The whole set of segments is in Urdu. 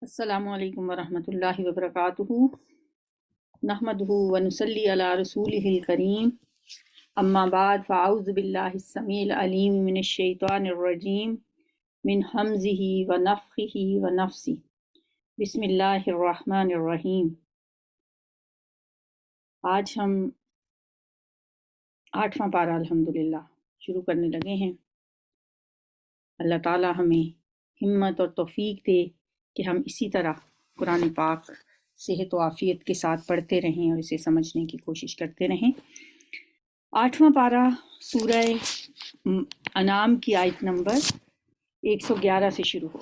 السلام علیکم ورحمۃ اللہ وبرکاتہ نحمدہ ونصلی علی رسولہ الکریم اما بعد فاعوذ باللہ السمیع العلیم من الشیطان الرجیم من حمزہ ونفخہ ونفثہ بسم اللہ الرحمن الرحیم۔ آج ہم 8واں پارہ الحمدللہ شروع کرنے لگے ہیں۔ اللہ تعالی ہمیں ہمت اور توفیق دے کہ ہم اسی طرح قرآن پاک صحت و عافیت کے ساتھ پڑھتے رہیں اور اسے سمجھنے کی کوشش کرتے رہیں۔ 8واں پارہ سورہ انعام کی آیت نمبر 111 سے شروع ہو۔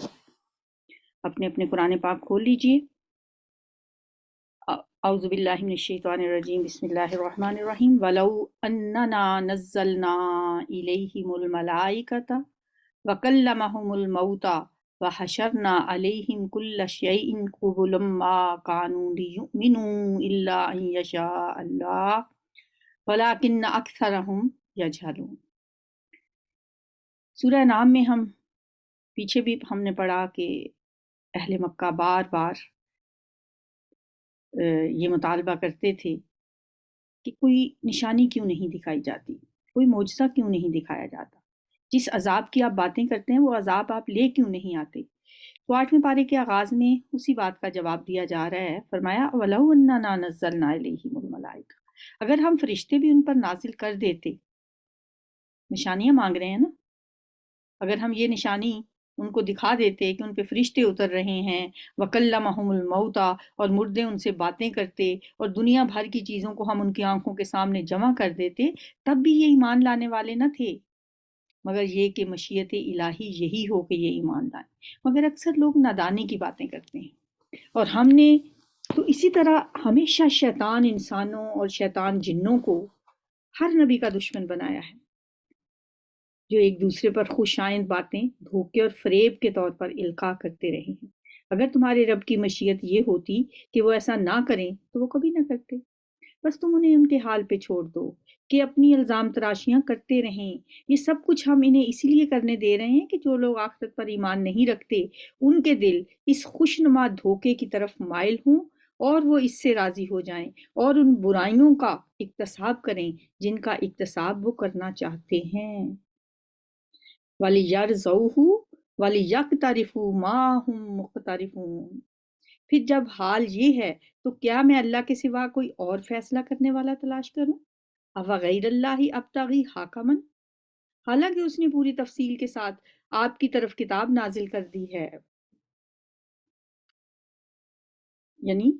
اپنے قرآن پاک کھول لیجئے۔ اعوذ باللہ من الشیطان الرجیم، بسم اللہ الرحمن الرحیم۔ وَلَوْ أَنَّنَا نَزَّلْنَا إِلَيْهِمُ الْمَلَائِكَةَ وَكَلَّمَهُمُ الْمَوْتَى وَحَشَرْنَا عَلَيْهِمْ كُلَّ شَيْءٍ قُبُلًا مَا كَانُوا لِيُؤْمِنُوا إِلَّا أَن يَشَاءَ اللَّهُ وَلَكِنَّ أَكْثَرَهُمْ يَجْهَلُونَ۔ سورہ انعام میں ہم پیچھے بھی ہم نے پڑھا کہ اہل مکہ بار بار یہ مطالبہ کرتے تھے کہ کوئی نشانی کیوں نہیں دکھائی جاتی، کوئی معجزہ کیوں نہیں دکھایا جاتا، جس عذاب کی آپ باتیں کرتے ہیں وہ عذاب آپ لے کیوں نہیں آتے۔ تو 8ویں پارے کے آغاز میں اسی بات کا جواب دیا جا رہا ہے۔ فرمایا وَلَوْ أَنَّنَا نَزَّلْنَا إِلَيْهِمُ الْمَلَائِكَةَ، اگر ہم فرشتے بھی ان پر نازل کر دیتے، نشانیاں مانگ رہے ہیں نا، اگر ہم یہ نشانی ان کو دکھا دیتے کہ ان پہ فرشتے اتر رہے ہیں، وَكَلَّمَهُمُ الْمَوْتَى، اور مردے ان سے باتیں کرتے، اور دنیا بھر کی چیزوں کو ہم ان کی آنکھوں کے سامنے جمع کر دیتے، تب بھی یہ ایمان لانے والے نہ تھے، مگر یہ کہ مشیت الہی یہی ہو کہ یہ ایمان لائیں۔ مگر اکثر لوگ نادانی کی باتیں کرتے ہیں، اور ہم نے تو اسی طرح ہمیشہ شیطان انسانوں اور شیطان جنوں کو ہر نبی کا دشمن بنایا ہے، جو ایک دوسرے پر خوش آئند باتیں دھوکے اور فریب کے طور پر القاء کرتے رہے ہیں۔ اگر تمہارے رب کی مشیت یہ ہوتی کہ وہ ایسا نہ کریں تو وہ کبھی نہ کرتے، بس تم انہیں ان کے حال پہ چھوڑ دو کہ اپنی الزام تراشیاں کرتے رہیں۔ یہ سب کچھ ہم انہیں اسی لیے کرنے دے رہے ہیں کہ جو لوگ آخرت پر ایمان نہیں رکھتے ان کے دل اس خوشنما دھوکے کی طرف مائل ہوں اور وہ اس سے راضی ہو جائیں اور ان برائیوں کا اکتساب کریں جن کا اکتساب وہ کرنا چاہتے ہیں۔ وَلِيَرْزَوْهُ وَلِيَقْتَرِفُوا مَا هُمْ مُقْتَرِفُونَ۔ پھر جب حال یہ ہے تو کیا میں اللہ کے سوا کوئی اور فیصلہ کرنے والا تلاش کروں؟ اَوَغَيْرَ اللَّهِ أَبْتَغِي حَاكَمًا، حالانکہ اس نے پوری تفصیل کے ساتھ آپ کی طرف کتاب نازل کر دی ہے، یعنی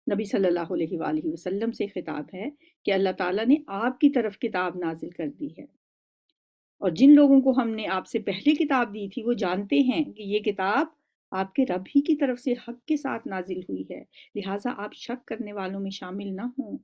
نبی صلی اللہ علیہ وآلہ وسلم سے خطاب ہے کہ اللہ تعالیٰ نے آپ کی طرف کتاب نازل کر دی ہے، اور جن لوگوں کو ہم نے آپ سے پہلے کتاب دی تھی وہ جانتے ہیں کہ یہ کتاب آپ کے رب ہی کی طرف سے حق کے ساتھ نازل ہوئی ہے، لہٰذا آپ شک کرنے والوں میں شامل نہ ہوں۔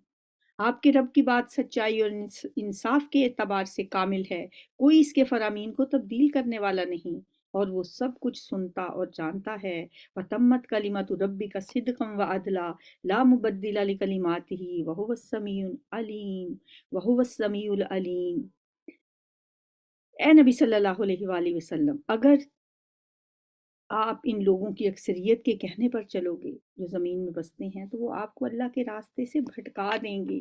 آپ کے رب کی بات سچائی اور انصاف کے اعتبار سے کامل ہے، کوئی اس کے فرامین کو تبدیل کرنے والا نہیں، اور وہ سب کچھ سنتا اور جانتا ہے۔ وَتَمَّتْ كَلِمَةُ رَبِّكَ صِدْقًا وَعَدْلًا لَا مُبَدِّلَ لِكَلِمَاتِهِ وَهُوَ السَّمِيعُ الْعَلِيمُ وَهُوَ السَّمِيعُ الْعَلِيمُ۔ اے نبی صلی اللہ علیہ وآلہ وسلم، اگر آپ ان لوگوں کی اکثریت کے کہنے پر چلو گے جو زمین میں بستے ہیں تو وہ آپ کو اللہ کے راستے سے بھٹکا دیں گے،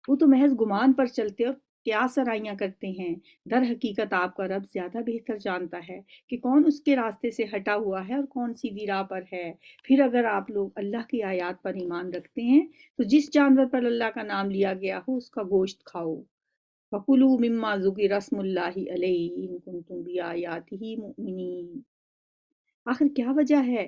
وہ تو محض گمان پر چلتے اور قیاس آرائیاں کرتے ہیں، در حقیقت آپ کا رب زیادہ بہتر جانتا ہے کہ کون اس کے راستے سے ہٹا ہوا ہے اور کون سیدھی راہ پر ہے۔ پھر اگر آپ لوگ اللہ کی آیات پر ایمان رکھتے ہیں تو جس جانور پر اللہ کا نام لیا گیا ہو اس کا گوشت کھاؤ۔ فَكُلُوا مِمَّا ذُكِرَ اسْمُ اللَّهِ عَلَيْهِ إِن كُنتُم بِآيَاتِهِ مُؤْمِنِينَ۔ آخر کیا وجہ ہے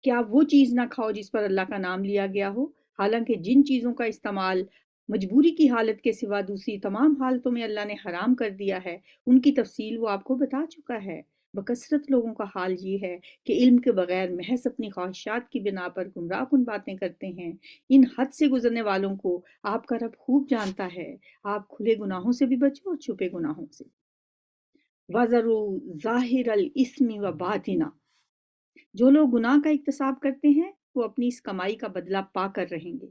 کہ آپ وہ چیز نہ کھاؤ جس پر اللہ کا نام لیا گیا ہو، حالانکہ جن چیزوں کا استعمال مجبوری کی حالت کے سوا دوسری تمام حالتوں میں اللہ نے حرام کر دیا ہے، ان کی تفصیل وہ آپ کو بتا چکا ہے۔ بکثرت لوگوں کا حال یہ ہے کہ علم کے بغیر محض اپنی خواہشات کی بنا پر گمراہ کن باتیں کرتے ہیں۔ ان حد سے گزرنے والوں کو آپ کا رب خوب جانتا ہے۔ آپ کھلے گناہوں سے بھی بچو اور چھپے گناہوں سے۔ وَذَرُوا ظَاهِرَ الْإِثْمِ وَبَاطِنَهُ، جو لوگ گناہ کا اکتساب کرتے ہیں وہ اپنی اس کمائی کا بدلہ پا کر رہیں گے،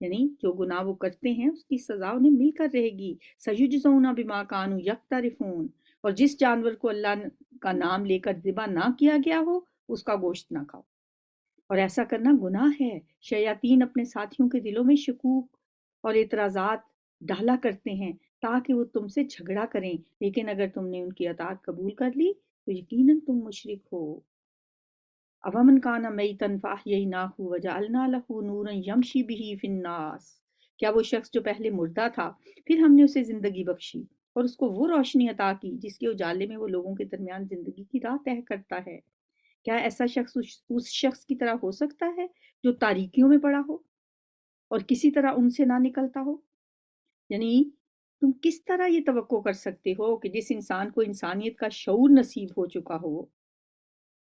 یعنی جو گناہ وہ کرتے ہیں اس کی سزا انہیں مل کر رہے گی۔ سَيُجْزَوْنَ بِمَا كَانُوا يَقْتَرِفُونَ، اور جس جانور کو اللہ کا نام لے کر ذبح نہ کیا گیا ہو اس کا گوشت نہ کھاؤ۔ اور ایسا کرنا گناہ ہے۔ شیاطین اپنے ساتھیوں کے دلوں میں شکوک اور اعتراضات ڈالا کرتے ہیں تاکہ وہ تم سے جھگڑا کریں، لیکن اگر تم نے ان کی اطاعت قبول کر لی تو یقیناً تم مشرک ہو۔ اومن کان میتن فاحییناہ وجعلنا لہ نورا یمشی بہ فی الناس، کیا وہ شخص جو پہلے مردہ تھا پھر ہم نے اسے زندگی بخشی اور اس کو وہ روشنی عطا کی جس کے اجالے میں وہ لوگوں کے درمیان زندگی کی راہ طے کرتا ہے۔ کیا ایسا شخص اس شخص کی طرح ہو سکتا ہے جو تاریکیوں میں پڑا ہو اور کسی طرح ان سے نہ نکلتا ہو؟ یعنی تم کس طرح یہ توقع کر سکتے ہو کہ جس انسان کو انسانیت کا شعور نصیب ہو چکا ہو،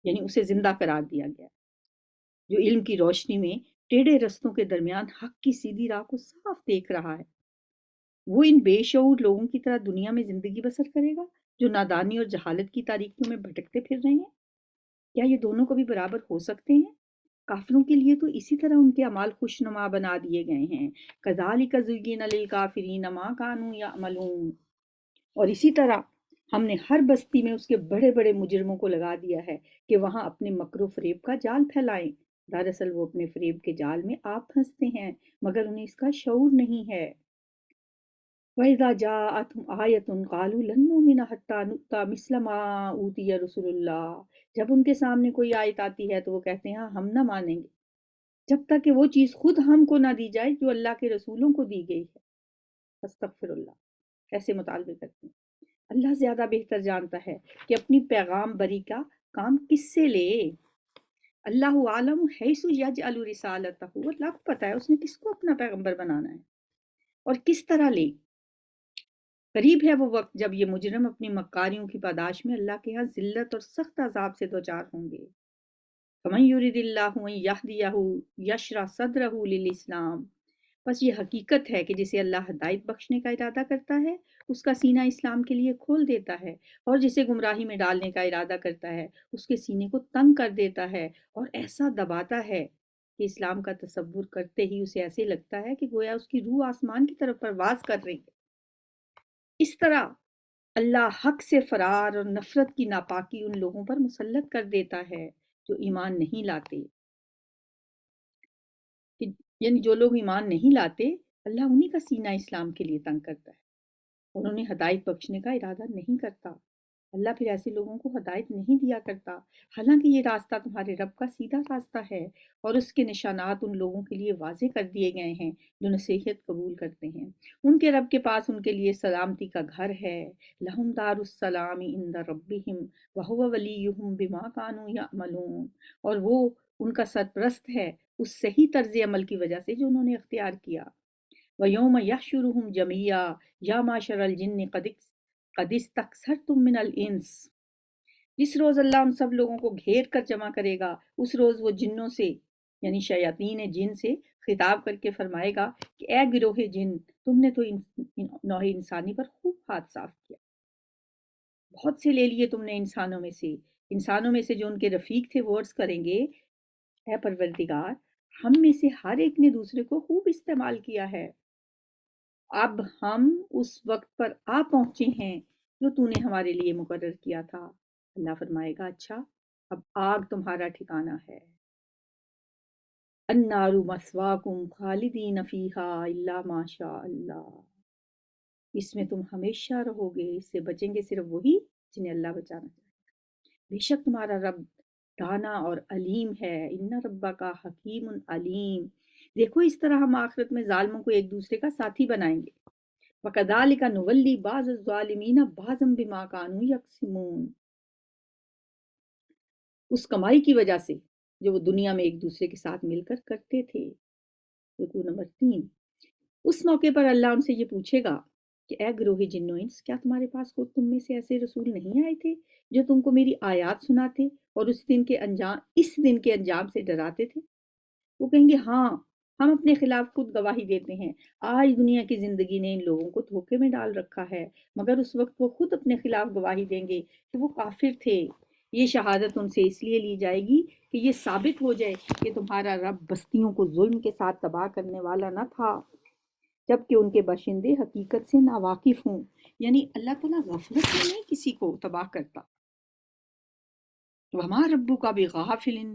یعنی اسے زندہ قرار دیا گیا، جو علم کی روشنی میں ٹیڑھے رستوں کے درمیان حق کی سیدھی راہ کو صاف دیکھ رہا ہے، وہ ان بے شعور لوگوں کی طرح دنیا میں زندگی بسر کرے گا جو نادانی اور جہالت کی تاریکیوں میں بھٹکتے پھر رہے ہیں؟ کیا یہ دونوں کبھی برابر ہو سکتے ہیں؟ کافروں کے لیے تو اسی طرح ان کے اعمال خوشنما بنا دیے گئے ہیں۔ کذالک زین للکافرین ما کانوا یعملون، اور اسی طرح ہم نے ہر بستی میں اس کے بڑے بڑے مجرموں کو لگا دیا ہے کہ وہاں اپنے مکر و فریب کا جال پھیلائیں۔ دراصل وہ اپنے فریب کے جال میں آپ پھنستے ہیں مگر انہیں اس کا شعور نہیں ہے۔ وَإِذَا جَاءَتْهُمْ آيَةٌ قَالُوا لَن نُّؤْمِنَ حَتَّىٰ نُؤْتَىٰ مِثْلَ مَا أُوتِیَ رُسُلُ اللَّهِ، جب ان کے سامنے کوئی آیت آتی ہے تو وہ کہتے ہیں ہم نہ مانیں گے جب تک کہ وہ چیز خود ہم کو نہ دی جائے جو اللہ کے رسولوں کو دی گئی ہے۔ استغفر اللہ، ایسے مطالبے کرتے ہیں۔ اللہ زیادہ بہتر جانتا ہے کہ اپنی پیغام بری کا کام کس سے لے۔ اللہ عالم حیث یجعل رسالتہ، اللہ کو پتہ ہے اس نے کس کو اپنا پیغمبر بنانا ہے اور کس طرح لے۔ قریب ہے وہ وقت جب یہ مجرم اپنی مکاریوں کی پاداش میں اللہ کے ہاں ذلت اور سخت عذاب سے دوچار ہوں گے۔ فَمَن يُرِدِ اللَّهُ أَن يَهْدِيَهُ يَشْرَحْ صَدْرَهُ لِلْإِسْلَامِ، بس یہ حقیقت ہے کہ جسے اللہ ہدایت بخشنے کا ارادہ کرتا ہے اس کا سینہ اسلام کے لیے کھول دیتا ہے، اور جسے گمراہی میں ڈالنے کا ارادہ کرتا ہے اس کے سینے کو تنگ کر دیتا ہے اور ایسا دباتا ہے کہ اسلام کا تصور کرتے ہی اسے ایسے لگتا ہے کہ گویا اس کی روح آسمان کی طرف پرواز کر رہی ہے۔ اس طرح اللہ حق سے فرار اور نفرت کی ناپاکی ان لوگوں پر مسلط کر دیتا ہے جو ایمان نہیں لاتے، یعنی جو لوگ ایمان نہیں لاتے اللہ انہی کا سینہ اسلام کے لیے تنگ کرتا ہے اور انہیں ہدایت بخشنے کا ارادہ نہیں کرتا۔ اللہ پھر ایسے لوگوں کو ہدایت نہیں دیا کرتا، حالانکہ یہ راستہ تمہارے رب کا سیدھا راستہ ہے اور اس کے نشانات ان لوگوں کے لیے واضح کر دیے گئے ہیں جو نصیحت قبول کرتے ہیں۔ ان کے رب کے پاس ان کے لیے سلامتی کا گھر ہے، لہم دار السلام عند ربہم وہو ولیہم بما کانوا یعملون، اور وہ ان کا سرپرست ہے اس صحیح طرز عمل کی وجہ سے جو انہوں نے اختیار کیا۔ وَيَوْمَ يَحْشُرُهُمْ جَمِيعًا يَا مَعْشَرَ الْجِنِّ قَدِ اسْتَكْثَرْتُم مِّنَ الْإِنسِ، جس روز اللہ ان سب لوگوں کو گھیر کر جمع کرے گا اس روز وہ جنوں سے یعنی شیاطین جن سے خطاب کر کے فرمائے گا کہ اے گروہ جن، تم نے تو نوع انسانی پر خوب ہاتھ صاف کیا، بہت سے لے لیے تم نے انسانوں میں سے جو ان کے رفیق تھے وہ عرض کریں گے اے پروردگار، ہم میں سے ہر ایک نے دوسرے کو خوب استعمال کیا ہے، اب ہم اس وقت پر آ پہنچے ہیں جو تو نے ہمارے لیے مقرر کیا تھا۔ اللہ فرمائے گا اچھا اب آگ تمہارا ٹھکانہ ہے۔ النار مثواکم خالدین فیہا الا ما شاء اللہ، اس میں تم ہمیشہ رہو گے، اس سے بچیں گے صرف وہی جنہیں اللہ بچانا چاہے۔ بے شک تمہارا رب دانا اور علیم ہے، ان ربک حکیم علیم۔ دیکھو اس طرح ہم آخرت میں ظالموں کو ایک دوسرے کا ساتھی بنائیں گے۔ وَكَذَلِكَ نُوَلِّي بَعْضَ الظَّالِمِينَ بَعْضًا بِمَا كَانُوا يَكْسِبُونَ، اس کمائی کی وجہ سے جو وہ دنیا میں ایک دوسرے کے ساتھ مل کر کرتے تھے۔ رکوع نمبر 3۔ اس موقع پر اللہ ان سے یہ پوچھے گا کہ اے گروہ جن و انس، کیا تمہارے پاس خود تم میں سے ایسے رسول نہیں آئے تھے جو تم کو میری آیات سناتے اور اس دن کے انجام سے ڈراتے تھے؟ وہ کہیں گے ہاں، ہم اپنے خلاف خود گواہی دیتے ہیں، آج دنیا کی زندگی نے ان لوگوں کو دھوکے میں ڈال رکھا ہے، مگر اس وقت وہ خود اپنے خلاف گواہی دیں گے کہ وہ کافر تھے۔ یہ شہادت ان سے اس لیے لی جائے گی کہ یہ ثابت ہو جائے کہ تمہارا رب بستیوں کو ظلم کے ساتھ تباہ کرنے والا نہ تھا، جبکہ ان کے باشندے حقیقت سے ناواقف ہوں۔ یعنی اللہ تعالیٰ غفلت میں نہیں کسی کو تباہ کرتا۔ وَمَا رَبُّكَ بِغَافِلٍ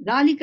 ذالک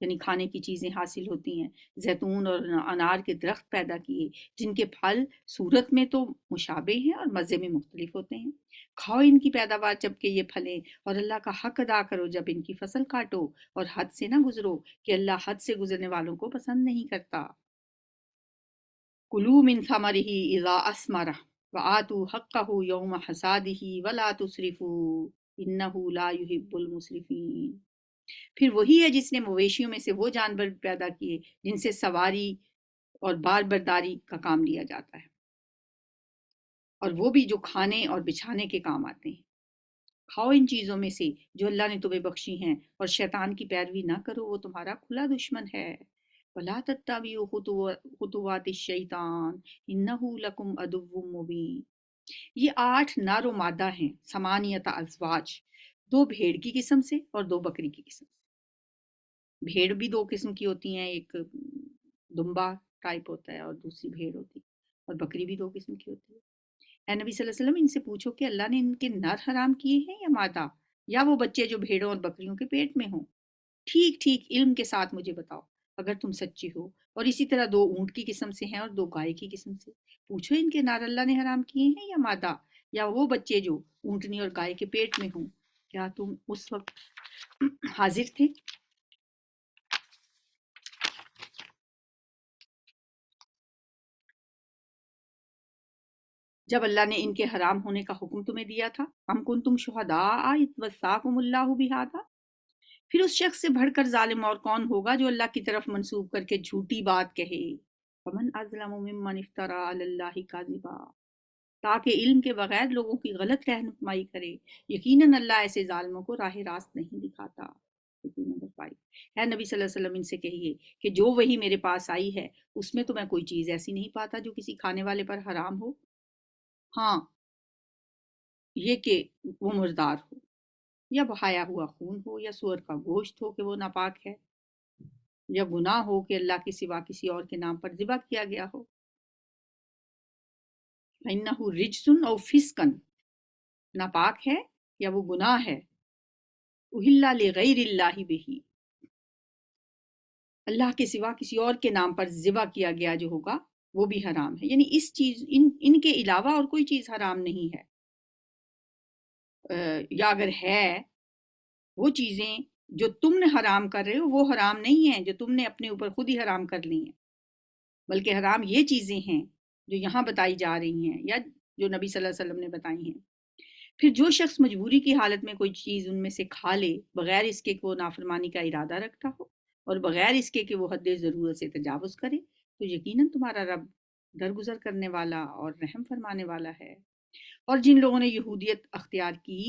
یعنی کھانے کی چیزیں حاصل ہوتی ہیں، زیتون اور انار کے درخت پیدا کیے جن کے پھل صورت میں تو مشابہ ہیں اور مزے میں مختلف ہوتے ہیں۔ کھاؤ ان کی پیداوار جب کہ یہ پھلیں، اور اللہ کا حق ادا کرو جب ان کی فصل کاٹو، اور حد سے نہ گزرو کہ اللہ حد سے گزرنے والوں کو پسند نہیں کرتا۔ کلوا من ثمرہ اذا اثمر وآتوا حقہ یوم حصادہ ولا تسرفوا انہ لا یحب المسرفین۔ پھر وہی ہے جس نے مویشیوں میں سے وہ جانور پیدا کیے جن سے سواری اور بار برداری کا کام لیا جاتا ہے، اور وہ بھی جو کھانے اور بچھانے کے کام آتے ہیں۔ کھاؤ ان چیزوں میں سے جو اللہ نے تمہیں بخشی ہیں، اور شیطان کی پیروی نہ کرو، وہ تمہارا کھلا دشمن ہے۔ وَلَا تَتَّبِعُوا خُطُوَاتِ الشَّيْطَانِ إِنَّهُ لَكُمْ عَدُوٌّ مُّبِينٌ۔ یہ 8 نر و مادہ ہیں، ثمانیۃ ازواج، 2 بھیڑ کی قسم سے اور 2 بکری کی قسم سے۔ بھیڑ بھی 2 قسم کی ہوتی ہیں، ایک دمبا ٹائپ ہوتا ہے اور دوسری بھیڑ ہوتی ہے، اور بکری بھی 2 قسم کی ہوتی ہے۔ اے نبی صلی اللہ علیہ وسلم، ان سے پوچھو کہ اللہ نے ان کے نر حرام کیے ہیں یا مادہ، یا وہ بچے جو بھیڑوں اور بکریوں کے پیٹ میں ہوں؟ ٹھیک ٹھیک علم کے ساتھ مجھے بتاؤ اگر تم سچی ہو۔ اور اسی طرح 2 اونٹ کی قسم سے ہیں اور 2 گائے کی قسم سے۔ پوچھو ان کے نر اللہ نے حرام کیے ہیں یا مادہ، یا وہ بچے جو اونٹنی اور گائے کے پیٹ میں ہوں؟ کیا تم اس وقت حاضر تھے؟ جب اللہ نے ان کے حرام ہونے کا حکم تمہیں دیا تھا؟ ام کنتم شہداء اذ وصاکم اللہ بہذا۔ پھر اس شخص سے بڑھ کر ظالم اور کون ہوگا جو اللہ کی طرف منسوب کر کے جھوٹی بات کہے؟ فمن اظلم ممن افترى علی اللہ کاذبا، تاکہ علم کے بغیر لوگوں کی غلط رہنمائی کرے۔ یقیناً اللہ ایسے ظالموں کو راہ راست نہیں دکھاتا۔ نمبر 5۔ اے نبی صلی اللہ علیہ وسلم، ان سے کہیے کہ جو وہی میرے پاس آئی ہے اس میں تو میں کوئی چیز ایسی نہیں پاتا جو کسی کھانے والے پر حرام ہو، ہاں یہ کہ وہ مردار ہو، یا بہایا ہوا خون ہو، یا سور کا گوشت ہو کہ وہ ناپاک ہے، یا گناہ ہو کہ اللہ کے سوا کسی اور کے نام پر ذبح کیا گیا ہو۔ فَإِنَّهُ رِجْسٌ أَوْ فِسْقٌ، ناپاک ہے یا وہ گناہ ہے۔ أُحِلَّ لِغَيْرِ اللَّهِ بِهِ، اللہ کے سوا کسی اور کے نام پر ذبح کیا گیا جو ہوگا وہ بھی حرام ہے۔ یعنی اس چیز ان کے علاوہ اور کوئی چیز حرام نہیں ہے، یا اگر ہے وہ چیزیں جو تم نے حرام کر رہے ہو وہ حرام نہیں ہیں جو تم نے اپنے اوپر خود ہی حرام کر لی ہیں، بلکہ حرام یہ چیزیں ہیں جو یہاں بتائی جا رہی ہیں یا جو نبی صلی اللہ علیہ وسلم نے بتائی ہیں۔ پھر جو شخص مجبوری کی حالت میں کوئی چیز ان میں سے کھا لے بغیر اس کے کہ وہ نافرمانی کا ارادہ رکھتا ہو، اور بغیر اس کے کہ وہ حد ضرورت سے تجاوز کرے، تو یقیناً تمہارا رب درگزر کرنے والا اور رحم فرمانے والا ہے۔ اور جن لوگوں نے یہودیت اختیار کی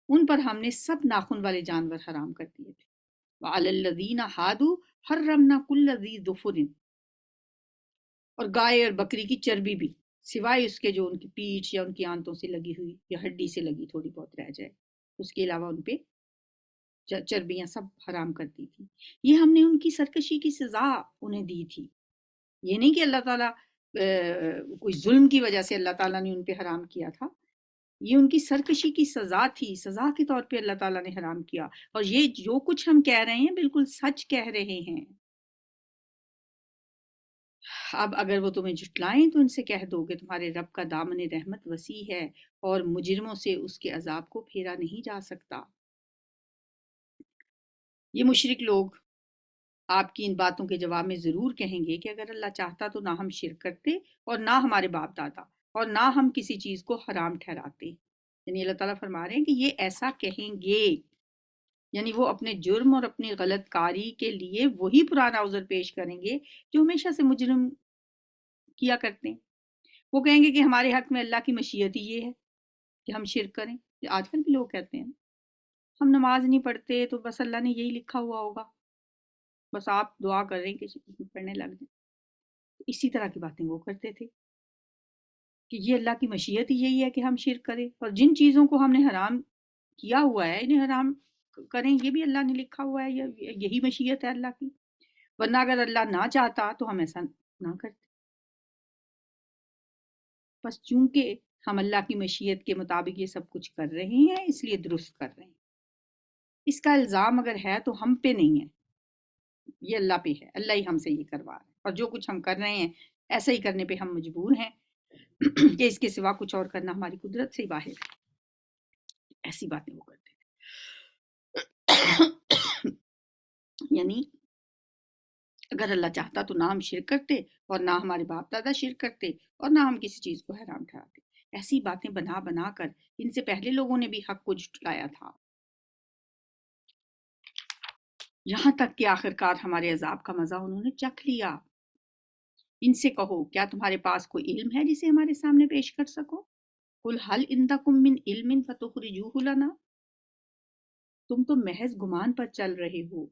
ان پر ہم نے سب ناخن والے جانور حرام کر دیے تھے۔ وَعَلَى الَّذِينَ هَادُوا حَرَّمْنَا كُلَّ ذِي ظُفُرٍ، اور گائے اور بکری کی چربی بھی سوائے اس کے جو ان کی پیٹھ یا ان کی آنتوں سے لگی ہوئی یا ہڈی سے لگی تھوڑی بہت رہ جائے، اس کے علاوہ ان پہ چربیاں سب حرام کر دی تھی۔ یہ ہم نے ان کی سرکشی کی سزا انہیں دی تھی، یہ نہیں کہ اللہ تعالیٰ کوئی ظلم کی وجہ سے اللہ تعالیٰ نے ان پہ حرام کیا تھا، یہ ان کی سرکشی کی سزا تھی، سزا کے طور پہ اللہ تعالیٰ نے حرام کیا۔ اور یہ جو کچھ ہم کہہ رہے ہیں بالکل سچ کہہ رہے ہیں۔ اب اگر وہ تمہیں جھٹلائیں تو ان سے کہہ دو کہ تمہارے رب کا دامن رحمت وسیع ہے اور مجرموں سے اس کے عذاب کو پھیرا نہیں جا سکتا۔ یہ مشرک لوگ آپ کی ان باتوں کے جواب میں ضرور کہیں گے کہ اگر اللہ چاہتا تو نہ ہم شرک کرتے اور نہ ہمارے باپ دادا، اور نہ ہم کسی چیز کو حرام ٹھہراتے۔ یعنی اللہ تعالیٰ فرما رہے ہیں کہ یہ ایسا کہیں گے، یعنی وہ اپنے جرم اور اپنی غلط کاری کے لیے وہی پرانا عذر پیش کریں گے جو ہمیشہ سے مجرم کیا کرتے ہیں۔ وہ کہیں گے کہ ہمارے حق میں اللہ کی مشیت ہی یہ ہے کہ ہم شرک کریں۔ آج کل بھی لوگ کہتے ہیں ہم نماز نہیں پڑھتے تو بس اللہ نے یہی لکھا ہوا ہوگا، بس آپ دعا کر رہے ہیں کہ پڑھنے لگ جائیں۔ اسی طرح کی باتیں وہ کرتے تھے کہ یہ اللہ کی مشیت ہی یہی ہے کہ ہم شرک کریں، اور جن چیزوں کو ہم نے حرام کیا ہوا ہے انہیں حرام کریں، یہ بھی اللہ نے لکھا ہوا ہے، یہی مشیت ہے اللہ کی، ورنہ اگر اللہ نہ چاہتا تو ہم ایسا نہ کرتے۔ بس چونکہ ہم اللہ کی مشیت کے مطابق یہ سب کچھ کر رہے ہیں اس لیے درست کر رہے ہیں۔ اس کا الزام اگر ہے تو ہم پہ نہیں ہے، یہ اللہ پہ ہے، اللہ ہی ہم سے یہ کروا رہا ہے، اور جو کچھ ہم کر رہے ہیں ایسا ہی کرنے پہ ہم مجبور ہیں کہ اس کے سوا کچھ اور کرنا ہماری قدرت سے ہی باہر ہے۔ ایسی باتیں وہ کرتے ہیں یعنی اگر اللہ چاہتا تو نہ ہم شرک کرتے، اور نہ ہمارے باپ دادا شرک کرتے، اور نہ ہم کسی چیز کو حرام ٹھہراتے۔ ایسی باتیں بنا بنا کر ان سے پہلے لوگوں نے بھی حق کو جھٹلایا تھا، یہاں تک کہ آخرکار ہمارے عذاب کا مزہ انہوں نے چکھ لیا۔ ان سے کہو کیا تمہارے پاس کوئی علم ہے جسے ہمارے سامنے پیش کر سکو؟ قل هل عندکم من علم فتخرجوه لنا، تم تو محض گمان پر چل رہے ہو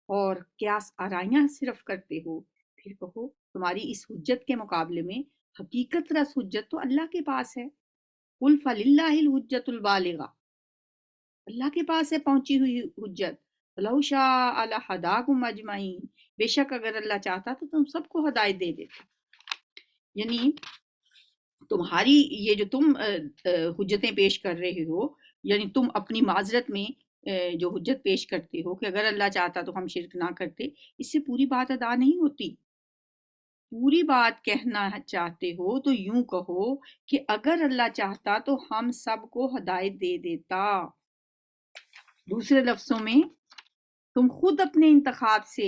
اور قیاس آرائیاں صرف کرتے ہو۔ پھر کہو تمہاری اس حجت کے مقابلے میں حقیقت رس حجت تو اللہ کے پاس ہے۔ قل فللہ الحجت البالغہ، اللہ کے پاس ہے پہنچی ہوئی حجت۔ لو شاء لہداکم اجمعین، بے شک اگر اللہ چاہتا تو تم سب کو ہدایت دے دیتا۔ یعنی تمہاری یہ جو تم حجتیں پیش کر رہے ہو، یعنی تم اپنی معذرت میں جو حجت پیش کرتے ہو کہ اگر اللہ چاہتا تو ہم شرک نہ کرتے، اس سے پوری بات ادا نہیں ہوتی۔ پوری بات کہنا چاہتے ہو تو یوں کہو کہ اگر اللہ چاہتا تو ہم سب کو ہدایت دے دیتا۔ دوسرے لفظوں میں تم خود اپنے انتخاب سے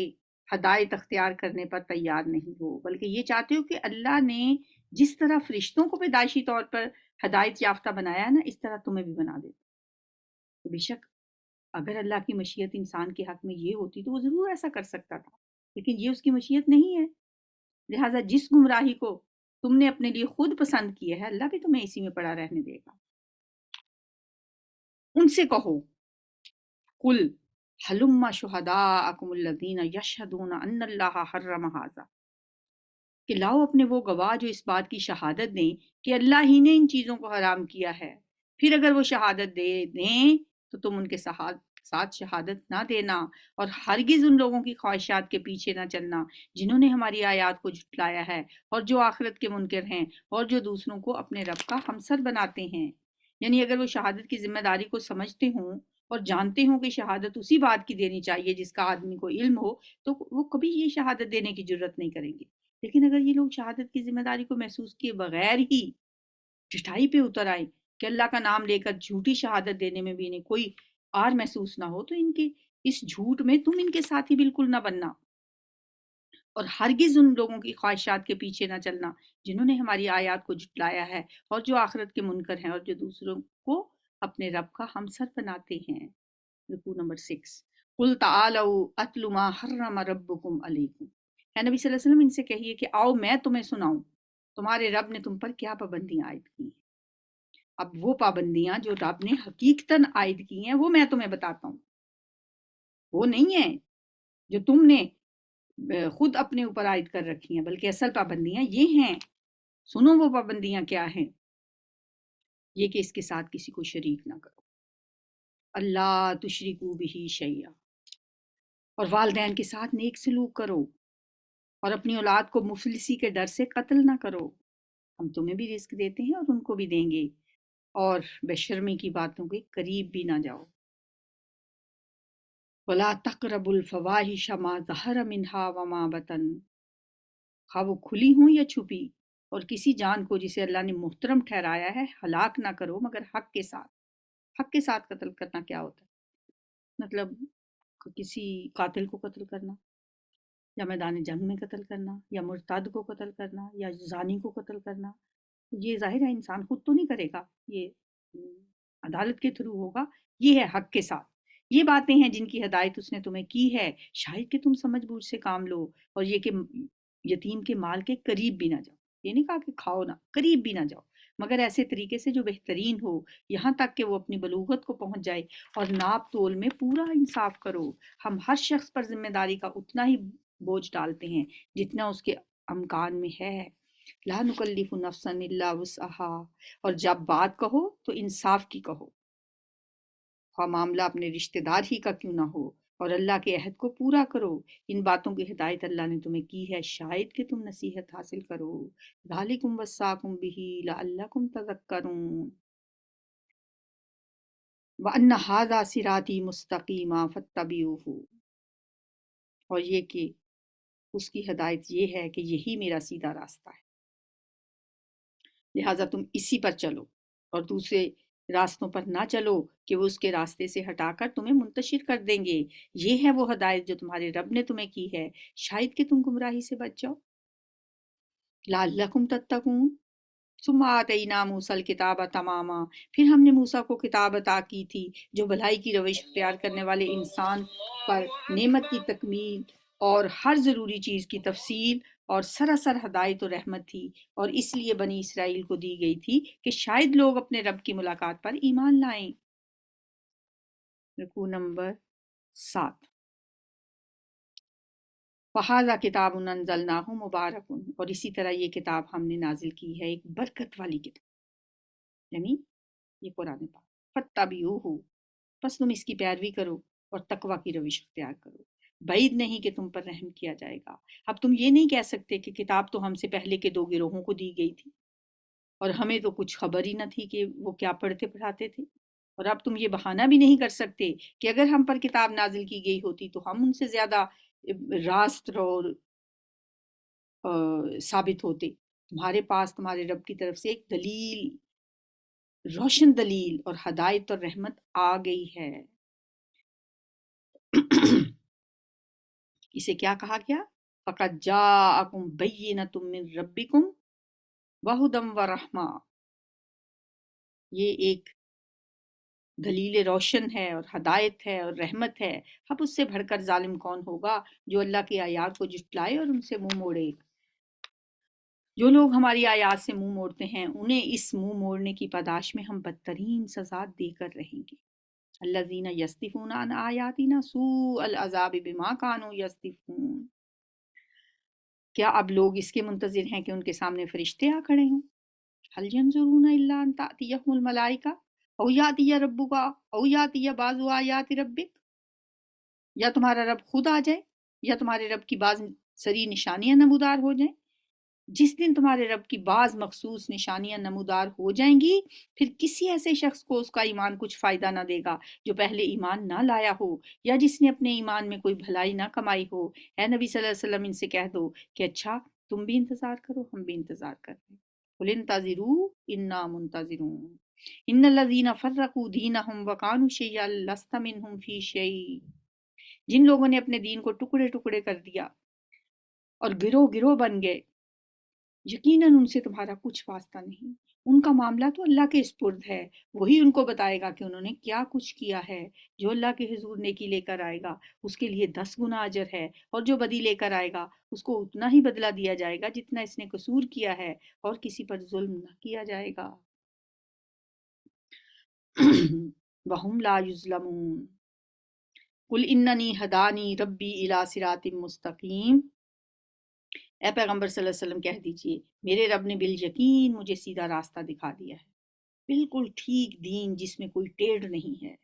ہدایت اختیار کرنے پر تیار نہیں ہو، بلکہ یہ چاہتے ہو کہ اللہ نے جس طرح فرشتوں کو پیدائشی طور پر ہدایت یافتہ بنایا ہے نا، اس طرح تمہیں بھی بنا دیتا۔ تو بے شک اگر اللہ کی مشیت انسان کے حق میں یہ ہوتی تو وہ ضرور ایسا کر سکتا تھا، لیکن یہ اس کی مشیت نہیں ہے۔ لہٰذا جس گمراہی کو تم نے اپنے لیے خود پسند کیا ہے، اللہ بھی تمہیں اسی میں پڑا رہنے دے گا۔ ان سے کہو قل ہلم شہداءکم الذین یشہدون ان اللہ حرم ھذا، کہ لاؤ اپنے وہ گواہ جو اس بات کی شہادت دیں کہ اللہ ہی نے ان چیزوں کو حرام کیا ہے۔ پھر اگر وہ شہادت دے دیں تو تم ان کے ساتھ شہادت نہ دینا، اور ہرگز ان لوگوں کی خواہشات کے پیچھے نہ چلنا جنہوں نے ہماری آیات کو جھٹلایا ہے، اور جو آخرت کے منکر ہیں، اور جو دوسروں کو اپنے رب کا ہمسر بناتے ہیں۔ یعنی اگر وہ شہادت کی ذمہ داری کو سمجھتے ہوں اور جانتے ہوں کہ شہادت اسی بات کی دینی چاہیے جس کا آدمی کو علم ہو، تو وہ کبھی یہ شہادت دینے کی جرت نہیں کریں گے۔ لیکن اگر یہ لوگ شہادت کی ذمہ داری کو محسوس کیے بغیر ہی ڈٹائی پہ اتر آئیں کہ اللہ کا نام لے کر جھوٹی شہادت دینے میں بھی انہیں کوئی آر محسوس نہ ہو، تو ان کے اس جھوٹ میں تم ان کے ساتھی بالکل نہ بننا، اور ہرگز ان لوگوں کی خواہشات کے پیچھے نہ چلنا جنہوں نے ہماری آیات کو جھٹلایا ہے، اور جو آخرت کے منکر ہیں، اور جو دوسروں کو اپنے رب کا ہمسر بناتے ہیں۔ رکوع نمبر 6۔ قل تعالوا اتل ما حرم ربکم علیکم، اے نبی صلی اللہ علیہ وسلم ان سے کہیے کہ آؤ میں تمہیں سناؤں تمہارے رب نے تم پر کیا پابندیاں عائد کی ہیں۔ اب وہ پابندیاں جو رب نے حقیقتاً عائد کی ہیں وہ میں تمہیں بتاتا ہوں، وہ نہیں ہیں جو تم نے خود اپنے اوپر عائد کر رکھی ہیں، بلکہ اصل پابندیاں یہ ہیں۔ سنو وہ پابندیاں کیا ہیں۔ یہ کہ اس کے ساتھ کسی کو شریک نہ کرو، اللہ تشرکو بہ شیئا، اور والدین کے ساتھ نیک سلوک کرو، اور اپنی اولاد کو مفلسی کے ڈر سے قتل نہ کرو۔ ہم تمہیں بھی رزق دیتے ہیں اور ان کو بھی دیں گے، اور بے شرمی کی باتوں کے قریب بھی نہ جاؤ۔ وَلَا تَقْرَبُوا الْفَوَاحِشَ مَا ظَهَرَ مِنْهَا وَمَا بَطَنَ، خواہ وہ کھلی ہوں یا چھپی، اور کسی جان کو جسے اللہ نے محترم ٹھہرایا ہے ہلاک نہ کرو مگر حق کے ساتھ۔ حق کے ساتھ قتل کرنا کیا ہوتا ہے؟ مطلب کسی قاتل کو قتل کرنا، یا میدان جنگ میں قتل کرنا، یا مرتد کو قتل کرنا، یا زانی کو قتل کرنا۔ یہ ظاہر ہے انسان خود تو نہیں کرے گا، یہ عدالت کے تھرو ہوگا۔ یہ ہے حق کے ساتھ۔ یہ باتیں ہیں جن کی ہدایت اس نے تمہیں کی ہے، شاید کہ تم سمجھ بوجھ سے کام لو، اور یہ کہ یتیم کے مال کے قریب بھی نہ جاؤ۔ یہ نہیں کہا کہ کھاؤ نہ، قریب بھی نہ جاؤ، مگر ایسے طریقے سے جو بہترین ہو، یہاں تک کہ وہ اپنی بلوغت کو پہنچ جائے، اور ناپ تول میں پورا انصاف کرو۔ ہم ہر شخص پر ذمہ داری کا اتنا ہی بوجھ ڈالتے ہیں جتنا اس کے امکان میں ہے۔ لا نکلف نفسا الا وسعها، اور جب بات کہو تو انصاف کی کہو، خواہ معاملہ اپنے رشتہ دار ہی کا کیوں نہ ہو، اور اللہ کے عہد کو پورا کرو۔ ان باتوں کی ہدایت اللہ نے تمہیں کی ہے شاید کہ تم نصیحت حاصل کرو۔ ذالکم وصاکم بہ لعلکم تذکرون، وان ھذا صراطی مستقیما فاتبعوہ، اور یہ کہ اس کی ہدایت یہ ہے کہ یہی میرا سیدھا راستہ ہے، لہٰذا تم اسی پر چلو اور دوسرے راستوں پر نہ چلو کہ وہ اس کے راستے سے ہٹا کر تمہیں منتشر کر دیں گے۔ یہ ہے وہ ہدایت جو تمہارے رب نے تمہیں کی ہے، شاید کہ تم گمراہی سے بچ جاؤ۔ لعلکم تتقون ثم آتینا موسیٰ الکتاب تماما، پھر ہم نے موسیٰ کو کتاب عطا کی تھی جو بھلائی کی روش اختیار کرنے والے انسان پر نعمت کی تکمیل اور ہر ضروری چیز کی تفصیل اور سراسر ہدایت و رحمت تھی، اور اس لیے بنی اسرائیل کو دی گئی تھی کہ شاید لوگ اپنے رب کی ملاقات پر ایمان لائیں۔ رکوع نمبر 7۔ وَهَٰذَا كِتَابٌ أَنزَلْنَاهُ مُبَارَكٌ، اور اسی طرح یہ کتاب ہم نے نازل کی ہے، ایک برکت والی کتاب، یعنی یہ قرآن پاک۔ فَاتَّبِعُوهُ، پس تم اس کی پیروی کرو اور تقوی کی روش اختیار کرو، بعید نہیں کہ تم پر رحم کیا جائے گا۔ اب تم یہ نہیں کہہ سکتے کہ کتاب تو ہم سے پہلے کے 2 گروہوں کو دی گئی تھی اور ہمیں تو کچھ خبر ہی نہ تھی کہ وہ کیا پڑھتے پڑھاتے تھے، اور اب تم یہ بہانہ بھی نہیں کر سکتے کہ اگر ہم پر کتاب نازل کی گئی ہوتی تو ہم ان سے زیادہ راست اور ثابت ہوتے۔ تمہارے پاس تمہارے رب کی طرف سے ایک دلیل، روشن دلیل اور ہدایت اور رحمت آ گئی ہے۔ اسے کیا کہا گیا؟ فَقَدْ جَاءَكُمْ بَيِّنَةٌ مِّن رَبِّكُمْ وَهُدًى وَرَحْمَةٌ، یہ ایک دلیل روشن ہے اور ہدایت ہے اور رحمت ہے۔ اب اس سے بڑھ کر ظالم کون ہوگا جو اللہ کی آیات کو جھٹلائے اور ان سے منہ موڑے۔ جو لوگ ہماری آیات سے منہ موڑتے ہیں انہیں اس منہ موڑنے کی پاداش میں ہم بدترین سزا دے کر رہیں گے۔ الذین یصدفون عن آیاتنا سوء العذاب بما کانوا یصدفون، کیا اب لوگ اس کے منتظر ہیں کہ ان کے سامنے فرشتے آ کھڑے ہوں؟ هل ينظرون الا ان تأتيهم الملائکہ او یاتی ربک او یاتی بعض آیات ربک، یا تمہارا رب خود آ جائے یا تمہارے رب کی بعض سری نشانیاں نمودار ہو جائیں۔ جس دن تمہارے رب کی بعض مخصوص نشانیاں نمودار ہو جائیں گی پھر کسی ایسے شخص کو اس کا ایمان کچھ فائدہ نہ دے گا جو پہلے ایمان نہ لایا ہو یا جس نے اپنے ایمان میں کوئی بھلائی نہ کمائی ہو۔ اے نبی صلی اللہ علیہ وسلم ان سے کہہ دو کہ اچھا تم بھی انتظار کرو، ہم بھی انتظار کر رہے ہیں۔ قل انتظروا انا منتظرون ان الذین فرقوا دینہم وکانوا شیعا لست منہم فی شیء، جن لوگوں نے اپنے دین کو ٹکڑے ٹکڑے کر دیا اور گروہ گروہ بن گئے، یقیناً ان سے تمہارا کچھ واسطہ نہیں، ان کا معاملہ تو اللہ کے سپرد ہے، وہی ان کو بتائے گا کہ انہوں نے کیا کچھ کیا ہے۔ جو اللہ کے حضور نیکی لے کر آئے گا اس کے لیے 10 گنا اجر ہے، اور جو بدی لے کر آئے گا اس کو اتنا ہی بدلہ دیا جائے گا جتنا اس نے قصور کیا ہے، اور کسی پر ظلم نہ کیا جائے گا۔ وَهُمْ لَا يُظْلَمُونَ قُلْ إِنَّنِي هَدَانِي رَبِّي إِلَىٰ صِرَاطٍ مُّسْتَقِيمٍ، اے پیغمبر صلی اللہ علیہ وسلم کہہ دیجئے میرے رب نے بالیقین مجھے سیدھا راستہ دکھا دیا ہے، بالکل ٹھیک دین جس میں کوئی ٹیڑھ نہیں ہے۔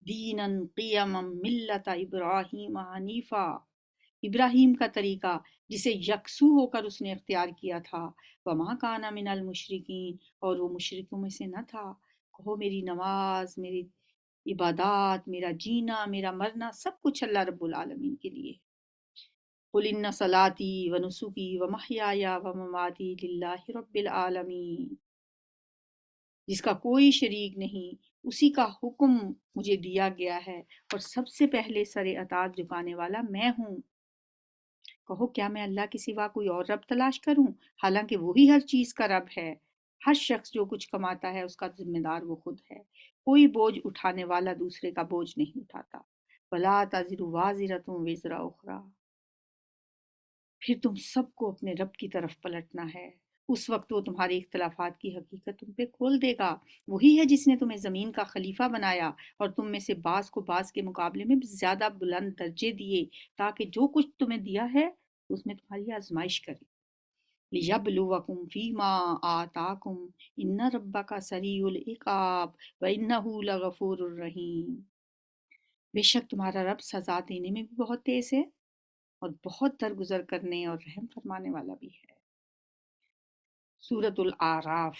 دیناً قیما ملت ابراہیم حنیفا، ابراہیم کا طریقہ جسے یکسو ہو کر اس نے اختیار کیا تھا۔ وما کان من المشرکین، اور وہ مشرکوں میں سے نہ تھا۔ کہو میری نماز، میری عبادات، میرا جینا، میرا مرنا سب کچھ اللہ رب العالمین کے لیے۔ قل ان صلاتی و نسکی و محیای و مماتی للہ رب العالمین، جس کا کوئی شریک نہیں، اسی کا حکم مجھے دیا گیا ہے اور سب سے پہلے سر اطاعت جھکانے والا میں ہوں۔ کہو کیا میں اللہ کے سوا کوئی اور رب تلاش کروں، حالانکہ وہی ہر چیز کا رب ہے۔ ہر شخص جو کچھ کماتا ہے اس کا ذمہ دار وہ خود ہے، کوئی بوجھ اٹھانے والا دوسرے کا بوجھ نہیں اٹھاتا۔ وَلَا تَزِرُ وَازِرَةٌ وِزْرَ أُخْرَىٰ، پھر تم سب کو اپنے رب کی طرف پلٹنا ہے، اس وقت وہ تمہاری اختلافات کی حقیقت تم پہ کھول دے گا۔ وہی ہے جس نے تمہیں زمین کا خلیفہ بنایا اور تم میں سے بعض کو بعض کے مقابلے میں زیادہ بلند درجے دیے تاکہ جو کچھ تمہیں دیا ہے اس میں تمہاری آزمائش کرے۔ لِيَبْلُوَكُمْ فِي مَا آتَاكُمْ إِنَّ رَبَّكَ سَرِيعُ الْعِقَابِ وَإِنَّهُ لَغَفُورٌ رَحِيمٌ، بے شک تمہارا رب سزا دینے میں بھی بہت تیز ہے اور بہت درگزر کرنے اور رحم فرمانے والا بھی ہے۔ سورۃ الاعراف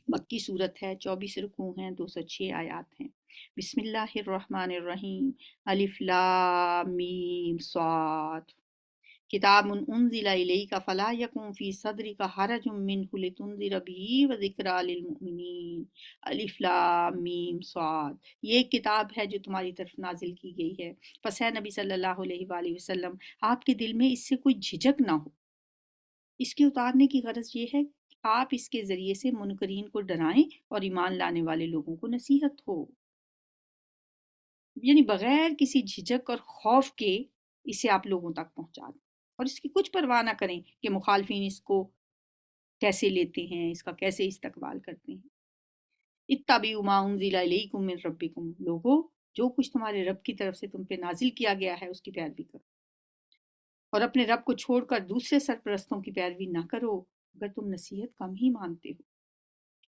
مکی صورت ہے، 24 رکوع ہیں، 206 آیات ہیں۔ بسم اللہ الرحمن الرحیم، الف لام میم صاد، کتاب انزل الیک فلا یکن فی صدرک حرج منہ لتنذر بہ وذکری للمؤمنین، الف لام میم صاد، یہ ایک کتاب ہے جو تمہاری طرف نازل کی گئی ہے، پس ہے نبی صلی اللہ علیہ وآلہ وسلم آپ کے دل میں اس سے کوئی جھجک نہ ہو۔ اس کے اتارنے کی غرض یہ ہے کہ آپ اس کے ذریعے سے منکرین کو ڈرائیں اور ایمان لانے والے لوگوں کو نصیحت ہو، یعنی بغیر کسی جھجک اور خوف کے اسے آپ لوگوں تک پہنچا دیں اور اس کی کچھ پرواہ نہ کریں کہ مخالفین اس کو کیسے لیتے ہیں، اس کا کیسے استقبال کرتے ہیں۔ اتبعوا ما انزل الیکم من ربکم، لوگو جو کچھ تمہارے رب کی طرف سے تم پہ نازل کیا گیا ہے اس کی پیروی کرو، اور اپنے رب کو چھوڑ کر دوسرے سرپرستوں کی پیروی نہ کرو اگر تم نصیحت کم ہی مانتے ہو۔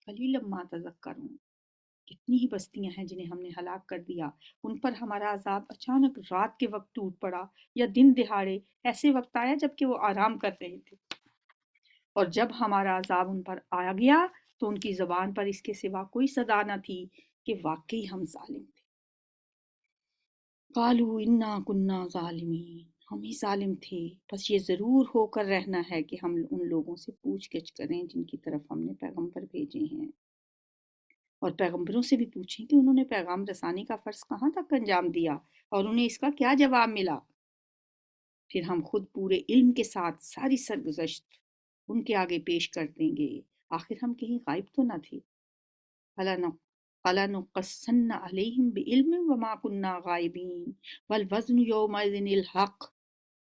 قلیلا ما تذکرون، کتنی ہی بستیاں ہیں جنہیں ہم نے ہلاک کر دیا، ان پر ہمارا عذاب اچانک رات کے وقت ٹوٹ پڑا یا دن دہاڑے ایسے وقت آیا جب کہ وہ آرام کر رہے تھے، اور جب ہمارا عذاب ان پر آ گیا تو ان کی زبان پر اس کے سوا کوئی صدا نہ تھی کہ واقعی ہم ظالم تھے۔ قالوا انا کنا ظالمین، ہم ہی ظالم تھے، بس یہ ضرور ہو کر رہنا ہے کہ ہم ان لوگوں سے پوچھ گچھ کریں جن کی طرف ہم نے پیغمبر بھیجے ہیں، اور پیغمبروں سے بھی پوچھیں کہ انہوں نے پیغام رسانی کا فرض کہاں تک انجام دیا اور انہیں اس کا کیا جواب ملا، پھر ہم خود پورے علم کے ساتھ ساری سرگزشت ان کے آگے پیش کر دیں گے، آخر ہم کہیں غائب تو نہ تھے۔ فَلَنُقَصَّنَّ عَلَيْهِمْ بِعِلْمٍ وَمَا كُنَّا غَائِبِينَ وَالْوَزْنُ يَوْمَئِذٍ الْحَقُّ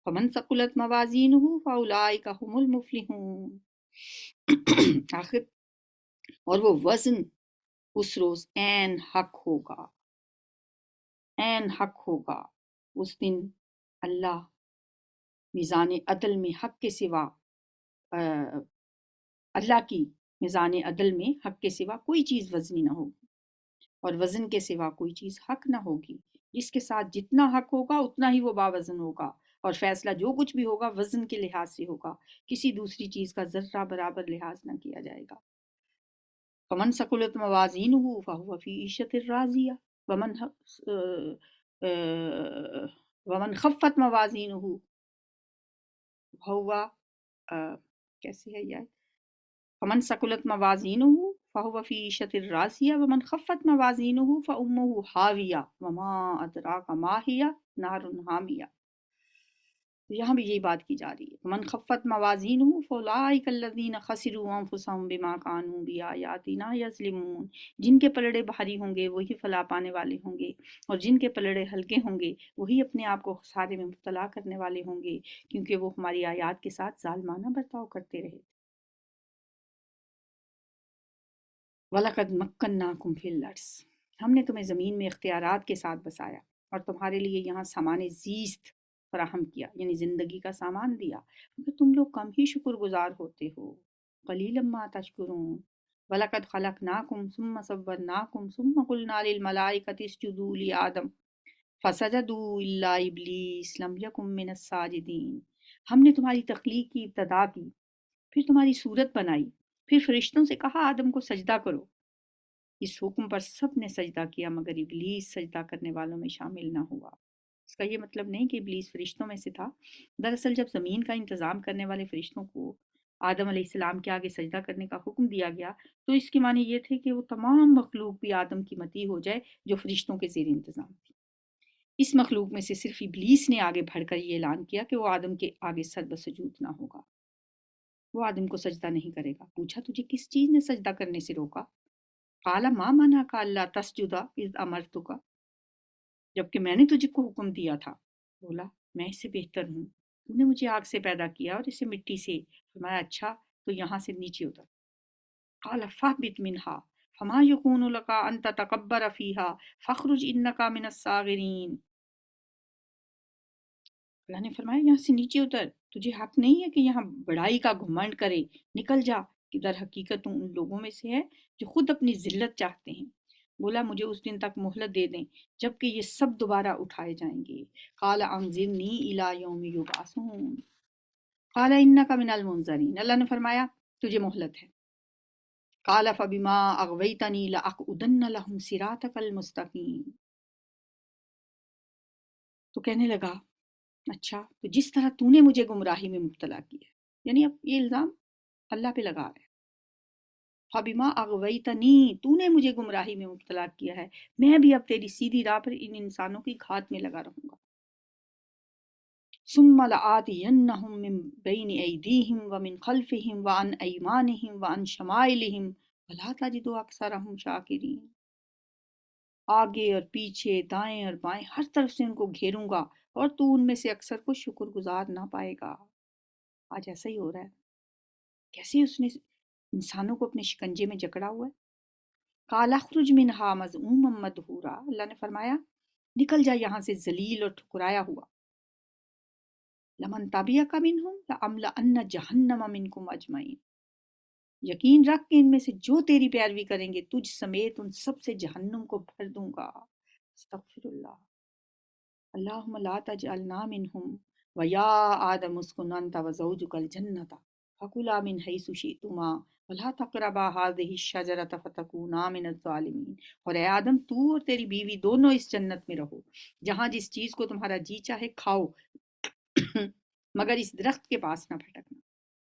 فَمَنْ ثَقُلَتْ مَوَازِينُهُ فَأُولَئِكَ هُمُ الْمُفْلِحُونَ، آخر اور وہ وزن اس روز عین حق ہوگا، عین حق ہوگا، اس دن اللہ میزان عدل میں حق کے سوا اللہ کی میزان عدل میں حق کے سوا کوئی چیز وزنی نہ ہوگی، اور وزن کے سوا کوئی چیز حق نہ ہوگی، جس کے ساتھ جتنا حق ہوگا اتنا ہی وہ باوزن ہوگا، اور فیصلہ جو کچھ بھی ہوگا وزن کے لحاظ سے ہوگا، کسی دوسری چیز کا ذرہ برابر لحاظ نہ کیا جائے گا۔ فمن ثقلت موازینہ فہو فی عیشۃ راضیہ ومن خفت موازینہ فہو کیسے ہے یہ، فمن ثقلت موازینہ فہو فی عیشۃ راضیہ ومن خفت موازینہ فامہ ہاویہ وما ادراک ما ہی نار حامیہ، یہاں بھی یہی بات کی جا رہی ہے، من خفت موازینہ فاولئک الذین خسروا انفسهم بما كانوا بآیاتنا یظلمون، جن کے پلڑے بھاری ہوں گے وہی فلاح پانے والے ہوں گے، اور جن کے پلڑے ہلکے ہوں گے وہی اپنے آپ کو خسارے میں مبتلا کرنے والے ہوں گے، کیونکہ وہ ہماری آیات کے ساتھ ظالمانہ برتاؤ کرتے رہے۔ وَلَقَدْ مَكَّنَّاكُمْ فِي الْأَرْضِ، ہم نے تمہیں زمین میں اختیارات کے ساتھ بسایا اور تمہارے لیے یہاں سامان زیست فراہم کیا، یعنی زندگی کا سامان دیا، مگر تم لوگ کم ہی شکر گزار ہوتے ہو۔ قَلِيلًا مَا تَشْكُرُونَ وَلَقَدْ خَلَقْنَاكُمْ ثُمَّ صَوَّرْنَاكُمْ ثُمَّ قُلْنَا لِلْمَلَائِكَةِ اسْجُدُوا لِآدَمَ فَسَجَدُوا إِلَّا إِبْلِيسَ لَمْ يَكُن مِّنَ السَّاجِدِينَ، ہم نے تمہاری تخلیق کی ابتدا کی، پھر تمہاری صورت بنائی، پھر فرشتوں سے کہا آدم کو سجدہ کرو، اس حکم پر سب نے سجدہ کیا مگر ابلیس سجدہ کرنے والوں میں شامل نہ ہوا۔ اس کا یہ مطلب نہیں کہ ابلیس فرشتوں میں سے تھا، دراصل جب زمین کا انتظام کرنے والے فرشتوں کو آدم علیہ السلام کے آگے سجدہ کرنے کا حکم دیا گیا تو اس کے معنی یہ تھے کہ وہ تمام مخلوق بھی آدم کی متی ہو جائے جو فرشتوں کے زیر انتظام تھی۔ اس مخلوق میں سے صرف ابلیس نے آگے بڑھ کر یہ اعلان کیا کہ وہ آدم کے آگے سر بسجود نہ ہوگا، وہ آدم کو سجدہ نہیں کرے گا۔ پوچھا تجھے کس چیز نے سجدہ کرنے سے روکا؟ قال ما منعک الا تسجد اذ امرتک، جبکہ میں نے تجھے کو حکم دیا تھا۔ بولا میں اس سے بہتر ہوں، تو نے مجھے آگ سے پیدا کیا اور اسے مٹی سے، فرمایا اچھا تو یہاں سے نیچے اتر۔ قال فاہبط منہا فما یکون لک ان تتکبر فیہا فاخرج انک من الصاغرین، اللہ نے فرمایا یہاں سے نیچے اتر، تجھے حق نہیں ہے کہ یہاں بڑائی کا گھمنڈ کرے، نکل جا، کہ در حقیقت تو ان لوگوں میں سے ہے جو خود اپنی ذلت چاہتے ہیں۔ بولا مجھے اس دن تک مہلت دے دیں جب کہ یہ سب دوبارہ اٹھائے جائیں گے۔ قال انظرنی الی یوم یبعثون قال انک من المنظرین، اللہ نے فرمایا تجھے مہلت ہے، قال فبما اغویتنی لاقعدن لهم صراطک المستقیم، تو کہنے لگا اچھا تو جس طرح تو نے مجھے گمراہی میں مبتلا کیا، یعنی اب یہ الزام اللہ پہ لگا رہا ہے، فبما اغویتنی، تو نے مجھے گمراہی میں مبتلا کیا ہے، میں بھی اب تیری سیدھی راہ پر ان انسانوں کی گھات میں لگا رہوں گا، ثم لآتینہم من بین ایدیہم ومن خلفہم وعن ایمانہم وعن شمائلہم ولا تجد اکثرہم شاکرین، آگے اور پیچھے دائیں اور بائیں ہر طرف سے ان کو گھیروں گا اور تو ان میں سے اکثر کو شکر گزار نہ پائے گا۔ آج ایسا ہی ہو رہا ہے، کیسے اس نے انسانوں کو اپنے شکنجے میں جکڑا ہوا ہے۔ قال اخرج منہا مذءوما مدحورا، اللہ نے فرمایا نکل جا یہاں سے ذلیل اور ٹھکرایا ہوا، لمن تبعک منہم لأملأن جہنم منکم اجمعین، یقین رکھ کہ ان میں سے جو تیری پیروی کریں گے تجھ سمیت ان سب سے جہنم کو بھر دوں گا۔ استغفر اللہ، اللہم لا تجعلنا منہم ویا آدم اسکن انت وزوجک الجنۃ فکلا من حیث شئتما ولا تقربا هذه الشجرۃ فتکونا من الظالمین، اور اے آدم تو اور تیری بیوی دونوں اس جنت میں رہو، جہاں جس چیز کو تمہارا جی چاہے کھاؤ مگر اس درخت کے پاس نہ پھٹکنا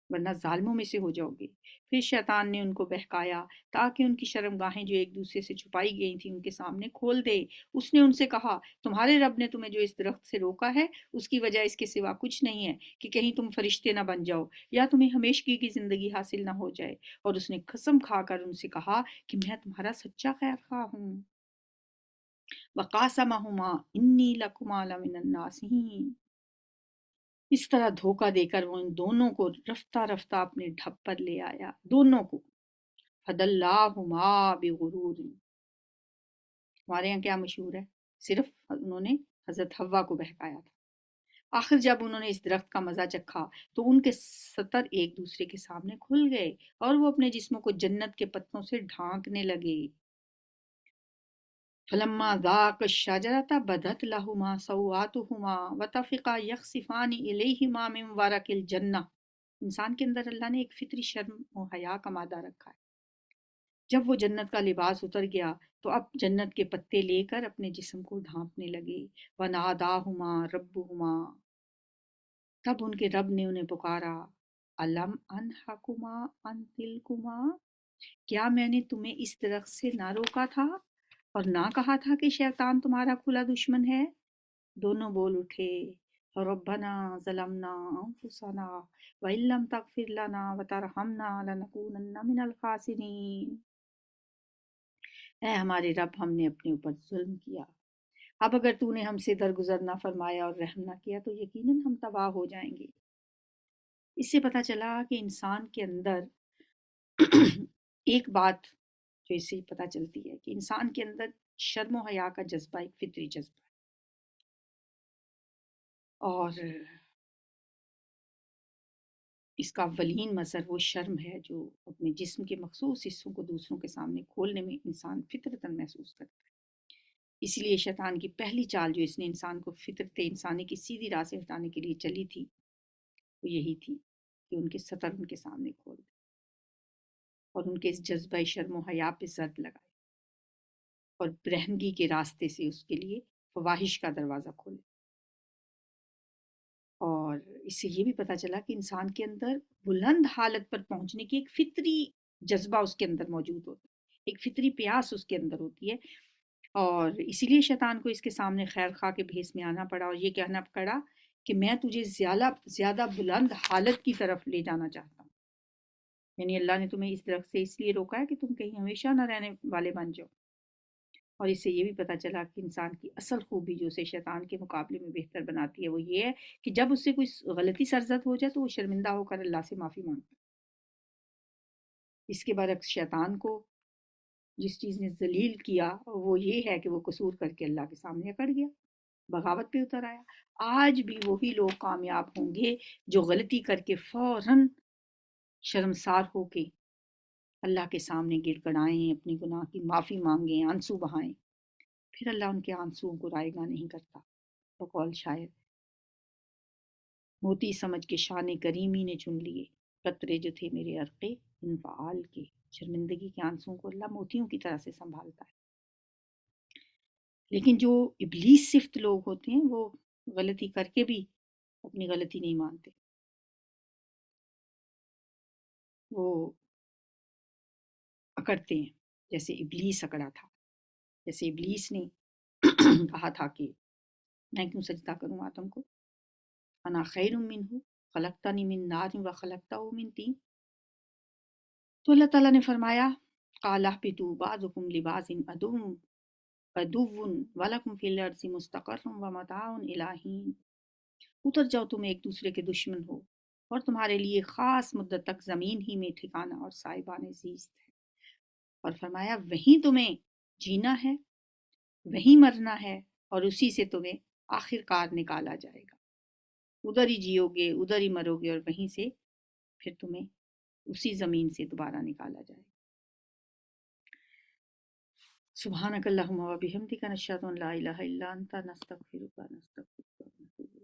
ورنہ ظالموں میں سے ہو جاؤ گے۔ پھر شیطان نے ان کو بہکایا تاکہ ان کی شرمگاہیں جو ایک دوسرے سے چھپائی گئی تھیں ان کے سامنے کھول دے۔ اس نے ان سے کہا تمہارے رب نے تمہیں جو اس درخت سے روکا ہے اس کی وجہ اس کے سوا کچھ نہیں ہے کہ کہیں تم فرشتے نہ بن جاؤ یا تمہیں ہمیشگی کی زندگی حاصل نہ ہو جائے، اور اس نے قسم کھا کر ان سے کہا کہ میں تمہارا سچا خیر خواہ ہوں۔ وقاسمہما انی لکما لمن الناصحین، اس طرح دھوکہ دے کر وہ ان دونوں کو رفتہ رفتہ اپنے ڈھب پر لے آیا، دونوں کو۔ فدلاہما بغرور، ہمارے یہاں کیا مشہور ہے، صرف انہوں نے حضرت حوا کو بہکایا تھا۔ آخر جب انہوں نے اس درخت کا مزہ چکھا تو ان کے سطر ایک دوسرے کے سامنے کھل گئے اور وہ اپنے جسموں کو جنت کے پتوں سے ڈھانکنے لگے۔ فلما ذاقا الشجرة بدت لهما سوآتهما وطفقا يخصفان إليهما من ورق الجنة، انسان کے اندر اللہ نے ایک فطری شرم و حیا کا مادہ رکھا ہے۔ جب وہ جنت کا لباس اتر گیا تو اب جنت کے پتے لے کر اپنے جسم کو ڈھانپنے لگے۔ وَنَادَاهُمَا رَبُّهُمَا، تب ان کے رب نے انہیں پکارا، أَلَمْ أَنْهَكُمَا عَنْ تِلْكُمَا، کیا میں نے تمہیں اس درخت سے نہ روکا تھا اور نہ کہا تھا کہ شیطان تمہارا کھلا دشمن ہے؟ دونوں بول اٹھے، ربنا ظلمنا انفسنا وان لم تغفر لنا وترحمنا لنکونن من الخاسرین، اے ہمارے رب ہم نے اپنے اوپر ظلم کیا، اب اگر تو نے ہم سے درگزر نہ فرمایا اور رحم نہ کیا تو یقیناً ہم تباہ ہو جائیں گے۔ اس سے پتہ چلا کہ انسان کے اندر ایک بات جو اس سے پتہ چلتی ہے کہ انسان کے اندر شرم و حیا کا جذبہ ایک فطری جذبہ ہے، اور اس کا اولین مظہر وہ شرم ہے جو اپنے جسم کے مخصوص حصوں کو دوسروں کے سامنے کھولنے میں انسان فطرتاً محسوس کرتا ہے۔ اسی لیے شیطان کی پہلی چال جو اس نے انسان کو فطرت انسانی کی سیدھی راہ سے ہٹانے کے لیے چلی تھی وہ یہی تھی کہ ان کے سطر ان کے سامنے کھول دے اور ان کے اس جذبہ شرم و حیا پہ زد لگائے اور برہنگی کے راستے سے اس کے لیے فواہش کا دروازہ کھولے۔ اور اس سے یہ بھی پتہ چلا کہ انسان کے اندر بلند حالت پر پہنچنے کی ایک فطری جذبہ اس کے اندر موجود ہوتا ہے، ایک فطری پیاس اس کے اندر ہوتی ہے، اور اسی لیے شیطان کو اس کے سامنے خیر خواہ کے بھیس میں آنا پڑا اور یہ کہنا پڑا کہ میں تجھے زیادہ بلند حالت کی طرف لے جانا چاہتا ہوں، یعنی اللہ نے تمہیں اس درخت سے اس لیے روکا ہے کہ تم کہیں ہمیشہ نہ رہنے والے بن جاؤ۔ اور اس سے یہ بھی پتہ چلا کہ انسان کی اصل خوبی جو اسے شیطان کے مقابلے میں بہتر بناتی ہے وہ یہ ہے کہ جب اس سے کوئی غلطی سرزد ہو جائے تو وہ شرمندہ ہو کر اللہ سے معافی مانگتا ہے۔ اس کے برعکس شیطان کو جس چیز نے ذلیل کیا وہ یہ ہے کہ وہ قصور کر کے اللہ کے سامنے اکڑ گیا، بغاوت پہ اتر آیا۔ آج بھی وہی لوگ کامیاب ہوں گے جو غلطی کر کے فوراً شرمسار ہو کے اللہ کے سامنے گر گڑائیں، اپنی گناہ کی معافی مانگیں، آنسو بہائیں، پھر اللہ ان کے آنسوؤں کو رائے گاہ نہیں کرتا۔ بقول شاعر، موتی سمجھ کے شان کریمی نے چن لیے قطرے جو تھے میرے عرق انفعال کے۔ شرمندگی کے آنسوؤں کو اللہ موتیوں کی طرح سے سنبھالتا ہے۔ لیکن جو ابلیس صفت لوگ ہوتے ہیں وہ غلطی کر کے بھی اپنی غلطی نہیں مانتے، وہ اکڑتے ہیں، جیسے ابلیس اکڑا تھا، جیسے ابلیس نے کہا تھا کہ میں کیوں سجدہ کروں آدم کو، انا خیر منہ خلقتنی من نار و خلقتہ من طین۔ تو اللہ تعالیٰ نے فرمایا قال اہبطوا بعضکم لبعض عدو ولکم فی الارض مستقر و متاع الی حین۔ اتر جاؤ، تم ایک دوسرے کے دشمن ہو اور تمہارے لیے خاص مدت تک زمین ہی میں ٹھکانہ اور سائبان زیست ہے، اور فرمایا وہیں تمہیں جینا ہے، وہیں مرنا ہے، اور اسی سے تمہیں آخر کار نکالا جائے گا، ادھر ہی جیو گے، ادھر ہی مرو گے، اور وہیں سے پھر تمہیں اسی زمین سے دوبارہ نکالا جائے گا۔ سبحانک اللہم و بحمدک نشہد ان لا الہ الا انت نستغفرک و نتوب الیک۔